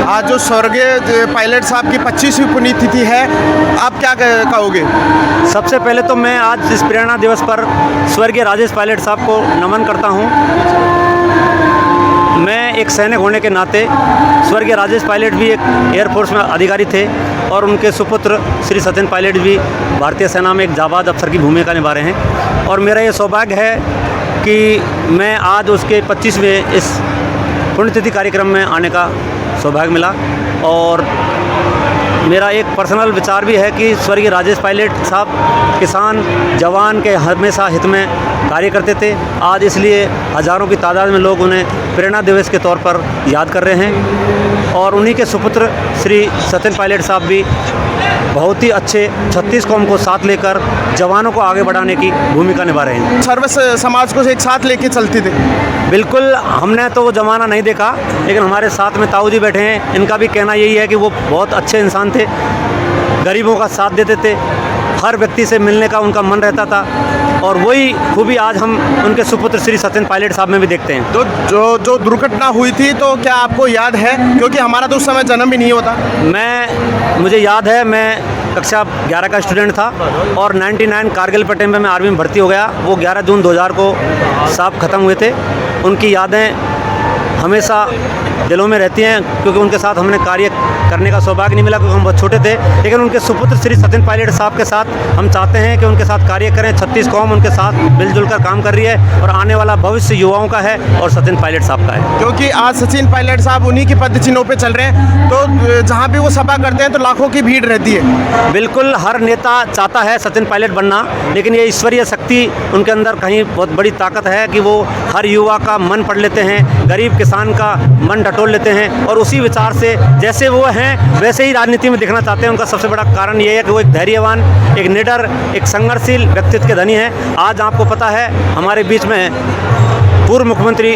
आज जो स्वर्गीय पायलट साहब की 25वीं पुण्यतिथि है, आप क्या कहोगे? सबसे पहले तो मैं आज इस प्रेरणा दिवस पर स्वर्गीय राजेश पायलट साहब को नमन करता हूं। मैं एक सैनिक होने के नाते, स्वर्गीय राजेश पायलट भी एक एयरफोर्स में अधिकारी थे और उनके सुपुत्र श्री सचिन पायलट भी भारतीय सेना में एक जाबाज अफसर की भूमिका निभा रहे हैं। और मेरा ये सौभाग्य है कि मैं आज उसके 25वें इस पुण्यतिथि कार्यक्रम में आने का सौभाग्य मिला। और मेरा एक पर्सनल विचार भी है कि स्वर्गीय राजेश पायलट साहब किसान जवान के हमेशा हित में कार्य करते थे। आज इसलिए हज़ारों की तादाद में लोग उन्हें प्रेरणा दिवस के तौर पर याद कर रहे हैं। और उन्हीं के सुपुत्र श्री सचिन पायलट साहब भी बहुत ही अच्छे 36 कौम को साथ लेकर जवानों को आगे बढ़ाने की भूमिका निभा रहे हैं। सर्व समाज को एक साथ लेके चलते थे। बिल्कुल, हमने तो वो ज़माना नहीं देखा, लेकिन हमारे साथ में ताऊ जी बैठे हैं, इनका भी कहना यही है कि वो बहुत अच्छे इंसान थे, गरीबों का साथ देते थे, हर व्यक्ति से मिलने का उनका मन रहता था। और वही खूबी आज हम उनके सुपुत्र श्री सचिन पायलट साहब में भी देखते हैं। तो जो दुर्घटना हुई थी, तो क्या आपको याद है? क्योंकि हमारा तो उस समय जन्म भी नहीं होता। मुझे याद है, मैं कक्षा 11 का स्टूडेंट था और 99 कारगिल पे टाइम पे मैं आर्मी में भर्ती हो गया। वो 11 जून 2000 को साहब ख़त्म हुए थे। उनकी यादें हमेशा दिलों में रहती हैं, क्योंकि उनके साथ हमने कार्य करने का सौभाग्य नहीं मिला क्योंकि हम बहुत छोटे थे। लेकिन उनके सुपुत्र श्री सचिन पायलट साहब के साथ हम चाहते हैं कि उनके साथ कार्य करें। 36 कौम उनके साथ मिलजुल कर काम कर रही है और आने वाला भविष्य युवाओं का है और सचिन पायलट साहब का है। क्योंकि आज सचिन पायलट साहब उन्हीं के पद चिन्हों पे चल रहे हैं, तो जहाँ भी वो सभा करते हैं तो लाखों की भीड़ रहती है। बिल्कुल, हर नेता चाहता है सचिन पायलट बनना, लेकिन ये ईश्वरीय शक्ति उनके अंदर कहीं बहुत बड़ी ताकत है कि वो हर युवा का मन पढ़ लेते हैं, गरीब किसान का मन टटोल लेते हैं और उसी विचार से जैसे वो हैं वैसे ही राजनीति में दिखना चाहते हैं। उनका सबसे बड़ा कारण ये है कि वो एक धैर्यवान, एक निडर, एक संघर्षशील व्यक्तित्व के धनी हैं। आज आपको पता है हमारे बीच में पूर्व मुख्यमंत्री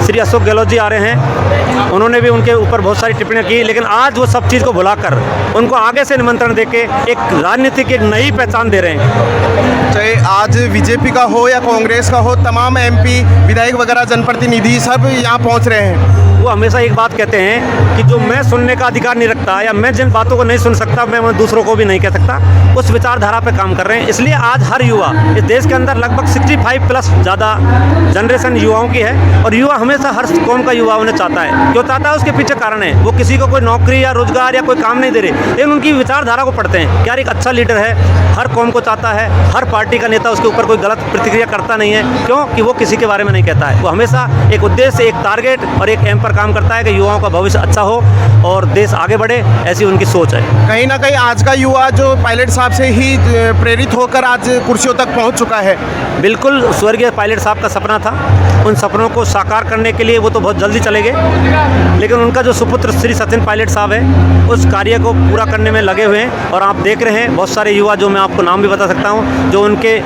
श्री अशोक गहलोत जी आ रहे हैं, उन्होंने भी उनके ऊपर बहुत सारी टिप्पणियां की, लेकिन आज वो सब चीज़ को भुलाकर उनको आगे से निमंत्रण देके एक राजनीति की एक नई पहचान दे रहे हैं। चाहे आज बीजेपी का हो या कांग्रेस का हो, तमाम एमपी, विधायक वगैरह, जनप्रतिनिधि सब यहाँ पहुँच रहे हैं। वो हमेशा एक बात कहते हैं कि जो मैं सुनने का अधिकार नहीं रखता या मैं जिन बातों को नहीं सुन सकता, मैं दूसरों को भी नहीं कह सकता, उस विचारधारा पे काम कर रहे हैं। इसलिए आज हर युवा, इस देश के अंदर लगभग 65+ ज़्यादा जनरेशन युवाओं की है और युवा हमेशा हर कौम का युवा उन्हें चाहता है। क्यों चाहता है? उसके पीछे कारण है, वो किसी को कोई नौकरी या रोजगार या कोई काम नहीं दे रहे, लेकिन उनकी विचारधारा को पढ़ते हैं कि यार एक अच्छा लीडर है, हर कौम को चाहता है, हर पार्टी का नेता उसके ऊपर कोई गलत प्रतिक्रिया करता नहीं है। क्यों? कि वो किसी के बारे में नहीं कहता है, वो हमेशा एक उद्देश्य, एक टारगेट और एक एम पर काम करता है कि युवाओं का भविष्य अच्छा हो और देश आगे बढ़े। ऐसी उनकी सोच है। कहीं ना कहीं आज का युवा जो पायलट साहब से ही प्रेरित होकर आज कुर्सियों तक पहुंच चुका है। बिल्कुल, स्वर्गीय पायलट साहब का सपना था, उन सपनों को साकार करने के लिए वो तो बहुत जल्दी चले गए, लेकिन उनका जो सुपुत्र श्री सचिन पायलट साहब है उस कार्य को पूरा करने में लगे हुए हैं। और आप देख रहे हैं बहुत सारे युवा, जो मैं आपको नाम भी बता सकता हूं, जो उनके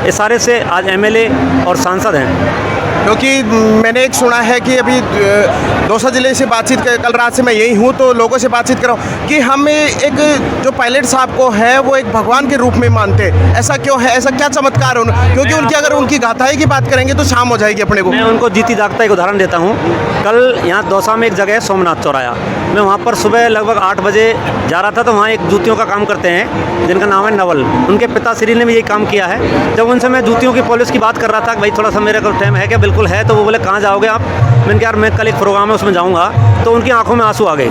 इशारे से आज MLA और सांसद हैं। क्योंकि मैंने एक सुना है कि अभी दौसा जिले से बातचीत कल रात से मैं यही हूँ, तो लोगों से बातचीत कर रहा हूँ कि हम एक जो पायलट साहब को है वो एक भगवान के रूप में मानते हैं। ऐसा क्यों है? ऐसा क्या चमत्कार है? क्योंकि उनकी अगर उनकी गाथाई की बात करेंगे तो शाम हो जाएगी अपने को। मैं उनको जीती जागता एक उदाहरण देता हूँ। कल यहाँ दौसा में एक जगह है सोमनाथ चौराया, मैं वहाँ पर सुबह लगभग 8 बजे जा रहा था, तो वहाँ एक जूतियों का काम करते हैं जिनका नाम है नवल, उनके पिताश्री ने भी यही काम किया है। जब उनसे मैं जूतियों की पॉलिश की बात कर रहा था कि भाई थोड़ा सा मेरे को टाइम है क्या? बिल्कुल है। तो वो बोले कहाँ जाओगे आप? मैंने कहा यार मैं कल एक प्रोग्राम है उसमें जाऊँगा। तो उनकी आंखों में आंसू आ गए।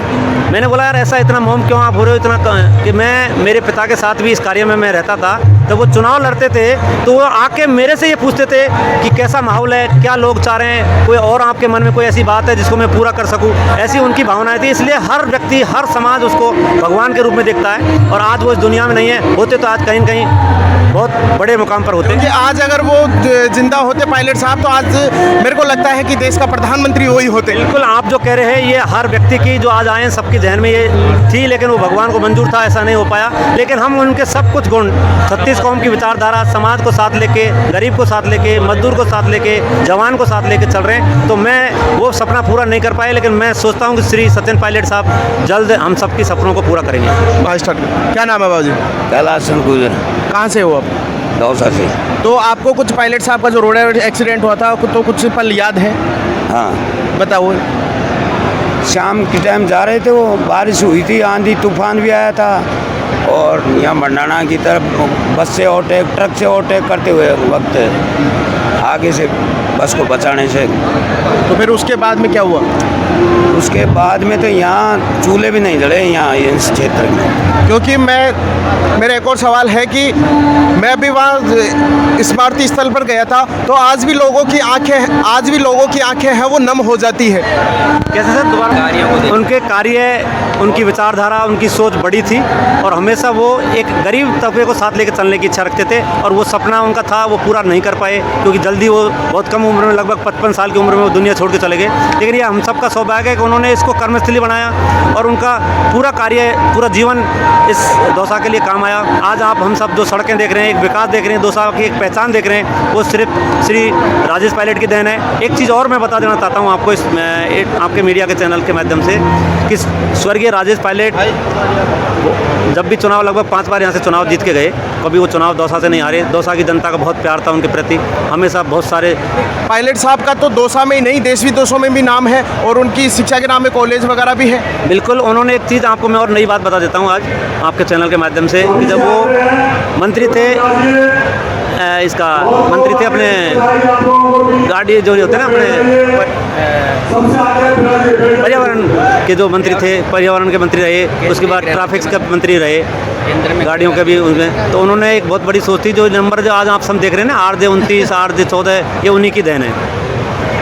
मैंने बोला यार ऐसा इतना मोम क्यों आप हो रहे हो इतना? कि मेरे पिता के साथ भी इस कार्य में मैं रहता था, जब वो चुनाव लड़ते थे तो वो आके मेरे से ये पूछते थे कि कैसा माहौल है, क्या लोग चाह रहे हैं, कोई और आपके मन में कोई ऐसी बात है जिसको मैं पूरा कर सकूं। ऐसी उनकी भावनाएं थी। इसलिए हर व्यक्ति, हर समाज उसको भगवान के रूप में देखता है। और आज वो इस दुनिया में नहीं है, होते तो आज कहीं न कहीं बहुत बड़े मुकाम पर होते हैं। क्योंकि आज अगर वो जिंदा होते पायलट साहब, तो आज मेरे को लगता है कि देश का प्रधानमंत्री वही होते। बिल्कुल, आप जो कह रहे हैं ये हर व्यक्ति की जो आज आए सबके जहन में ये थी, लेकिन वो भगवान को मंजूर था, ऐसा नहीं हो पाया। लेकिन हम उनके सब कुछ गुण, 36 कौम की विचारधारा, समाज को साथ लेके, गरीब को साथ लेके, मजदूर को साथ लेके, जवान को साथ लेके चल रहे हैं। तो मैं वो सपना पूरा नहीं कर पाए, लेकिन मैं सोचता हूँ कि श्री सचिन पायलट साहब जल्द हम सबके सपनों को पूरा करेंगे। क्या नाम है बाबूजी? कैलाश गुजर। कहाँ से हो आप? दौसा से। तो आपको कुछ पायलट साहब का जो रोड एक्सीडेंट हुआ था तो कुछ पल याद है? हाँ, बताओ। शाम के टाइम जा रहे थे, वो बारिश हुई थी, आंधी तूफान भी आया था, और यहाँ भंडाना की तरफ बस से ओवरटेक, ट्रक से ओवरटेक करते हुए वक्त आगे से बस को बचाने से। तो फिर उसके बाद में क्या हुआ? उसके बाद में तो यहाँ चूल्हे भी नहीं जले यहाँ इस क्षेत्र में। क्योंकि मेरा एक और सवाल है कि मैं अभी वहाँ स्मारती स्थल पर गया था, तो आज भी लोगों की आंखें हैं वो नम हो जाती है। कैसे सर दोबारा? उनके कार्य, उनकी विचारधारा, उनकी सोच बड़ी थी और हमेशा वो एक गरीब तबके को साथ लेकर चलने की इच्छा रखते थे, और वो सपना उनका था वो पूरा नहीं कर पाए, क्योंकि जल्दी वो बहुत कम उम्र में, लगभग 55 साल की उम्र में वो दुनिया छोड़ के चले गए। लेकिन ये हम सबका सौभाग्य है कि उन्होंने इसको कर्मस्थली बनाया और उनका पूरा कार्य, पूरा जीवन इस दौसा के लिए काम आया। आज आप हम सब जो सड़कें देख रहे हैं, एक विकास देख रहे हैं, दौसा की एक पहचान देख रहे हैं, वो सिर्फ श्री राजेश पायलट की देन है। एक चीज़ और मैं बता देना चाहता हूँ आपको आपके मीडिया के चैनल के माध्यम से कि स्वर्गीय राजेश पायलट जब भी चुनाव, लगभग 5 बार यहाँ से चुनाव जीत के गए, कभी वो चुनाव दौसा से नहीं हारे। दौसा की जनता का बहुत प्यार था उनके प्रति, हमेशा बहुत सारे। पायलट साहब का तो दौसा में ही नहीं, देश विदेशों में भी नाम है, और उनकी शिक्षा के नाम में कॉलेज वगैरह भी है। बिल्कुल, उन्होंने एक चीज़ आपको मैं और नई बात बता देता हूँ आज आपके चैनल के माध्यम से, कि जब वो मंत्री थे, मंत्री थे अपने गाड़ी जो होते हैं ना, अपने पर्यावरण के जो मंत्री थे, पर्यावरण के मंत्री रहे, उसके बाद ट्रैफिक के मंत्री रहे, गाड़ियों के भी उनमें। तो उन्होंने एक बहुत बड़ी सोच थी, जो नंबर जो आज आप सब देख रहे हैं ना, 8/29, 8/14, ये उन्हीं की देन है।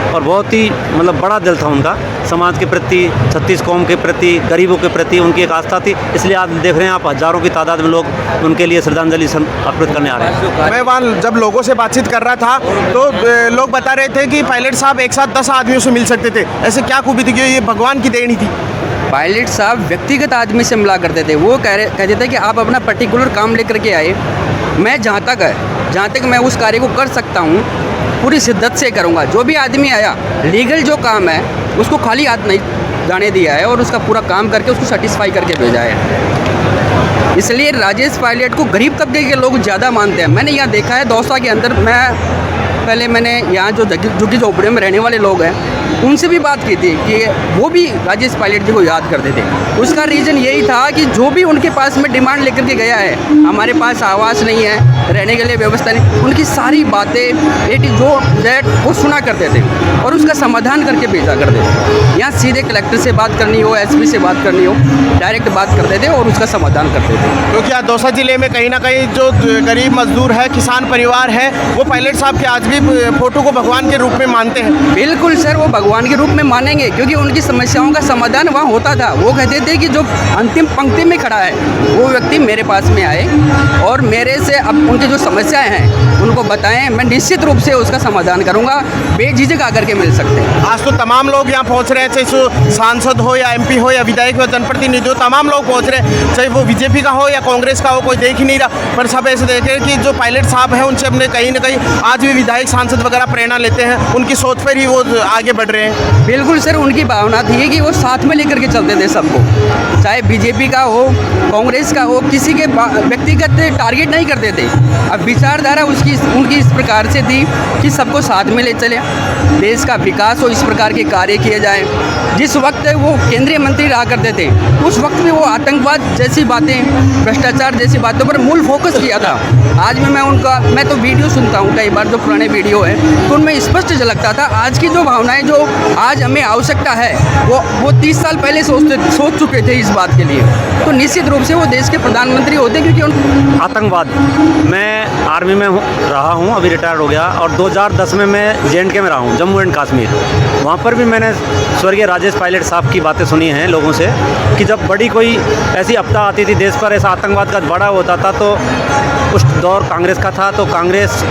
और बहुत ही मतलब बड़ा दिल था उनका, समाज के प्रति, 36 कौम के प्रति, गरीबों के प्रति उनकी एक आस्था थी। इसलिए आप देख रहे हैं, आप हज़ारों की तादाद में लोग उनके लिए श्रद्धांजलि अर्पित करने आ रहे हैं। मैं वहाँ जब लोगों से बातचीत कर रहा था, तो लोग बता रहे थे कि पायलट साहब एक साथ 10 आदमियों से मिल सकते थे। ऐसे क्या खूबी थी कि ये भगवान की देन ही थी? पायलट साहब व्यक्तिगत आदमी से मिला करते थे। वो कहते थे कि आप अपना पर्टिकुलर काम लेकर के आए, मैं जहाँ तक मैं उस कार्य को कर सकता हूँ पूरी शिद्दत से करूँगा। जो भी आदमी आया, लीगल जो काम है उसको खाली हाथ नहीं जाने दिया है, और उसका पूरा काम करके उसको सेटिस्फाई करके भेजा है। इसलिए राजेश पायलट को गरीब तबके के लोग ज़्यादा मानते हैं। मैंने यहाँ देखा है दौसा के अंदर, मैंने यहाँ जो झुग्गी झोपड़ियों में रहने वाले लोग हैं उनसे भी बात की थी कि वो भी राजेश पायलट जी को याद करते थे। उसका रीज़न यही था कि जो भी उनके पास में डिमांड लेकर के गया है, हमारे पास आवास नहीं है, रहने के लिए व्यवस्था नहीं, उनकी सारी बातें जो दैट वो सुना करते थे और उसका समाधान करके भेजा करते थे। यहाँ सीधे कलेक्टर से बात करनी हो, एसपी से बात करनी हो, डायरेक्ट बात करते थे और उसका समाधान करते थे। क्योंकि आज दौसा जिले में कहीं ना कहीं जो गरीब मजदूर है, किसान परिवार है, वो पायलट साहब के आज भी फोटो को भगवान के रूप में मानते हैं। बिल्कुल सर, वो भगवान के रूप में मानेंगे, क्योंकि उनकी समस्याओं का समाधान वहाँ होता था। वो कहते थे कि जो अंतिम पंक्ति में खड़ा है वो व्यक्ति मेरे पास में आए और मेरे से अब उनकी जो समस्याएं हैं उनको बताएं, मैं निश्चित रूप से उसका समाधान करूंगा, बेझिझक आकर के मिल सकते हैं। आज तो तमाम लोग यहाँ पहुँच रहे हैं, चाहे सांसद हो या MP हो या विधायक हो, जनप्रतिनिधि हो, तमाम लोग पहुँच रहे हैं, चाहे वो बीजेपी का हो या कांग्रेस का हो, कोई देख ही नहीं रहा। पर सब ऐसे देख रहे हैं कि जो पायलट साहब हैं उनसे अपने कहीं ना कहीं आज भी विधायक सांसद वगैरह प्रेरणा लेते हैं, उनकी सोच पर ही वो आगे बढ़ रहे हैं। बिल्कुल सर, उनकी भावना थी कि वो साथ में लेकर के चलते थे सबको, चाहे बीजेपी का हो, कांग्रेस का हो, किसी के व्यक्तिगत टारगेट नहीं करते थे। अब विचारधारा उनकी इस प्रकार से थी कि सबको साथ में ले चले, देश का विकास हो, इस प्रकार के कार्य किए जाएं। जिस वक्त वो केंद्रीय मंत्री रहा करते थे उस वक्त भी वो आतंकवाद जैसी बातें, भ्रष्टाचार जैसी बातों पर मूल फोकस किया था। आज भी मैं तो वीडियो सुनता हूँ कई बार, जो पुराने वीडियो है तो उनमें स्पष्ट झलकता था आज की जो भावनाएं जो आज हमें आवश्यकता है वो 30 साल पहले सोच चुके थे इस बात के लिए। तो निश्चित रूप से वो देश के प्रधानमंत्री होते, क्योंकि आतंकवाद, मैं आर्मी में रहा हूँ, अभी रिटायर्ड हो गया, और 2010 में मैं J&K में रहा हूँ, जम्मू एंड कश्मीर। वहाँ पर भी मैंने स्वर्गीय राजेश पायलट साहब की बातें सुनी हैं लोगों से कि जब बड़ी कोई ऐसी आपदा आती थी देश पर, ऐसा आतंकवाद का बड़ा होता था, तो उस दौर कांग्रेस का था, तो कांग्रेस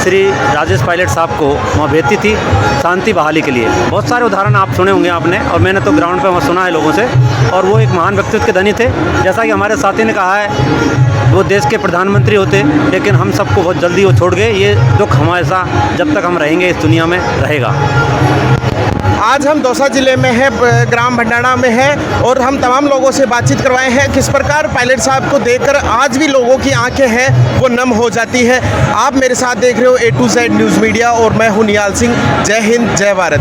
श्री राजेश पायलट साहब को वहाँ भेजती थी शांति बहाली के लिए। बहुत सारे उदाहरण आप सुने होंगे आपने, और मैंने तो ग्राउंड पे वहाँ सुना है लोगों से। और वो एक महान व्यक्तित्व के धनी थे, जैसा कि हमारे साथी ने कहा है, वो देश के प्रधानमंत्री होते, लेकिन हम सबको बहुत जल्दी वो छोड़ गए। ये दुख हमेशा जब तक हम रहेंगे इस दुनिया में रहेगा। आज हम दौसा जिले में हैं, ग्राम भंडाना में हैं, और हम तमाम लोगों से बातचीत करवाए हैं किस प्रकार पायलट साहब को देखकर आज भी लोगों की आंखें हैं वो नम हो जाती है। आप मेरे साथ देख रहे हो A to Z news media और मैं हूं निहाल सिंह। जय हिंद, जय भारत।